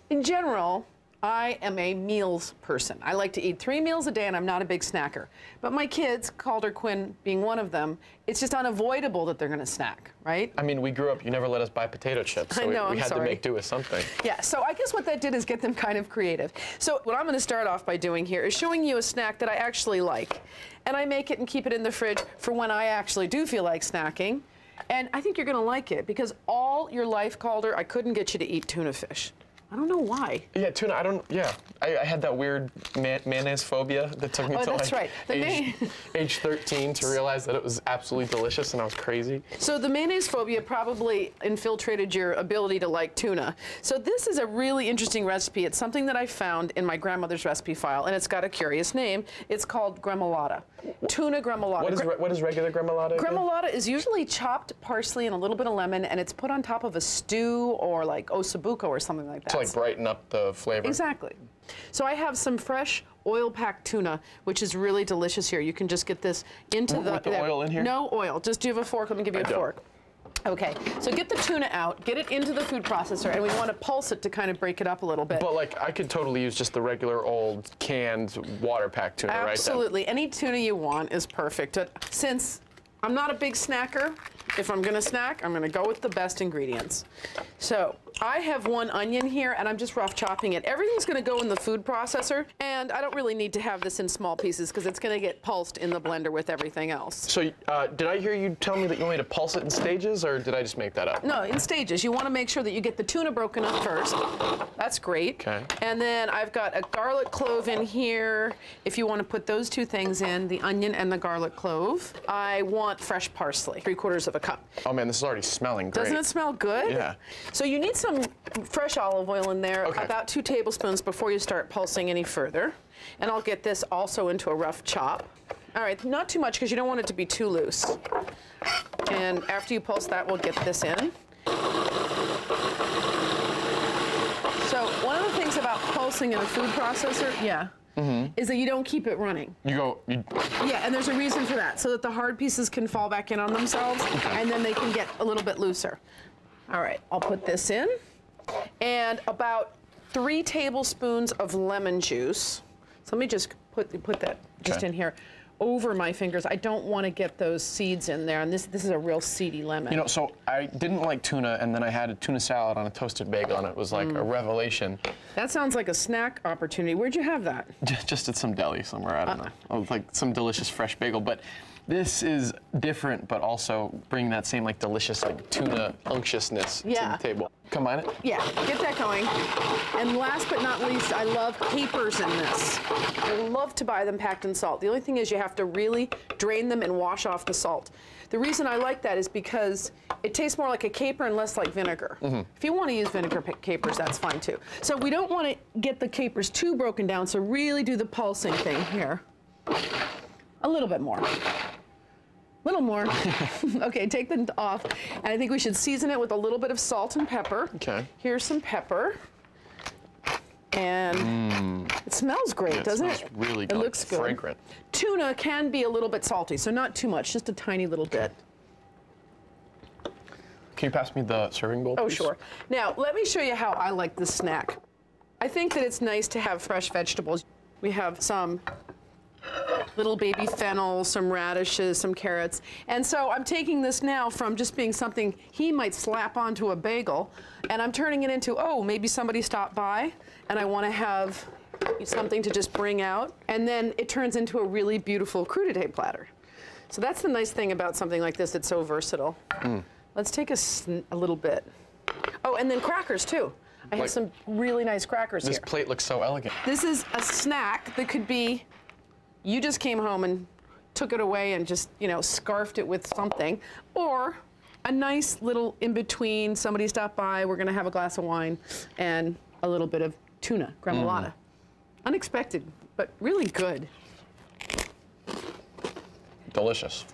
In general, I am a meals person. I like to eat 3 meals a day, and I'm not a big snacker. But my kids, Calder Quinn being one of them, it's just unavoidable that they're going to snack, right? I mean, we grew up, you never let us buy potato chips, so we had to make do with something. Yeah, so I guess what that did is get them kind of creative. So what I'm going to start off by doing here is showing you a snack that I actually like. And I make it and keep it in the fridge for when I actually do feel like snacking. And I think you're going to like it, because all your life, Calder, I couldn't get you to eat tuna fish. I don't know why. Yeah, tuna, I had that weird mayonnaise phobia that took me to like age 13 to realize that it was absolutely delicious and I was crazy. So the mayonnaise phobia probably infiltrated your ability to like tuna. So this is a really interesting recipe. It's something that I found in my grandmother's recipe file, and it's got a curious name. It's called gremolata. Tuna gremolata. What is regular gremolata? Gremolata is usually chopped parsley and a little bit of lemon, and it's put on top of a stew or like ossobuco or something like that. To like brighten up the flavor. Exactly. So I have some fresh oil-packed tuna, which is really delicious here. You can just get this into With the oil in here? No oil. Just do you have a fork? Let me give you a fork. Okay, so get the tuna out, get it into the food processor, and we want to pulse it to kind of break it up a little bit. But like, I could totally use just the regular old canned water-packed tuna, right? Absolutely. Any tuna you want is perfect. Since I'm not a big snacker, if I'm gonna snack, I'm gonna go with the best ingredients. So I have 1 onion here, and I'm just rough chopping it. Everything's gonna go in the food processor, and I don't really need to have this in small pieces because it's gonna get pulsed in the blender with everything else. So did I hear you tell me that you want me to pulse it in stages, or did I just make that up? No, in stages. You wanna make sure that you get the tuna broken up first. That's great. Okay. And then I've got a garlic clove in here. If you wanna put those 2 things in, the onion and the garlic clove. I want fresh parsley, 3/4 of a cup. Oh man, this is already smelling great. Doesn't it smell good? Yeah. So you need some fresh olive oil in there, about 2 tablespoons before you start pulsing any further. And I'll get this also into a rough chop. All right, not too much because you don't want it to be too loose. And after you pulse that, we'll get this in. So one of the things about pulsing in a food processor, is that you don't keep it running. Yeah, and there's a reason for that, so that the hard pieces can fall back in on themselves, and then they can get a little bit looser. All right, I'll put this in, and about 3 tablespoons of lemon juice. So let me just put that just in here over my fingers. I don't want to get those seeds in there, and this is a real seedy lemon. You know, so I didn't like tuna, and then I had a tuna salad on a toasted bagel, and it was like a revelation. That sounds like a snack opportunity. Where'd you have that? Just at some deli somewhere, I don't know. Like some delicious fresh bagel, but this is different, but also bringing that same like delicious like tuna unctuousness to the table. Combine it? Yeah, get that going. And last but not least, I love capers in this. I love to buy them packed in salt. The only thing is you have to really drain them and wash off the salt. The reason I like that is because it tastes more like a caper and less like vinegar. If you want to use vinegar capers, that's fine too. So we don't want to get the capers too broken down, so really do the pulsing thing here. A little bit more. Little more. Okay, take them off. And I think we should season it with a little bit of salt and pepper. Okay. Here's some pepper. And it smells great, doesn't it? It smells really good. It looks good. Fragrant. Tuna can be a little bit salty, so not too much, just a tiny little bit. Can you pass me the serving bowl, please? Oh, sure. Now, let me show you how I like this snack. I think that it's nice to have fresh vegetables. We have some little baby fennel, some radishes, some carrots. And so I'm taking this now from just being something he might slap onto a bagel, and I'm turning it into, oh, maybe somebody stopped by and I want to have something to just bring out. And then it turns into a really beautiful crudité platter. So that's the nice thing about something like this. It's so versatile. Let's take a little bit. Oh, and then crackers too. I have some really nice crackers here. This plate looks so elegant. This is a snack that could be, you just came home and took it away and just, you know, scarfed it with something, or a nice little in-between, somebody stopped by, we're gonna have a glass of wine, and a little bit of tuna gremolata. Unexpected, but really good. Delicious.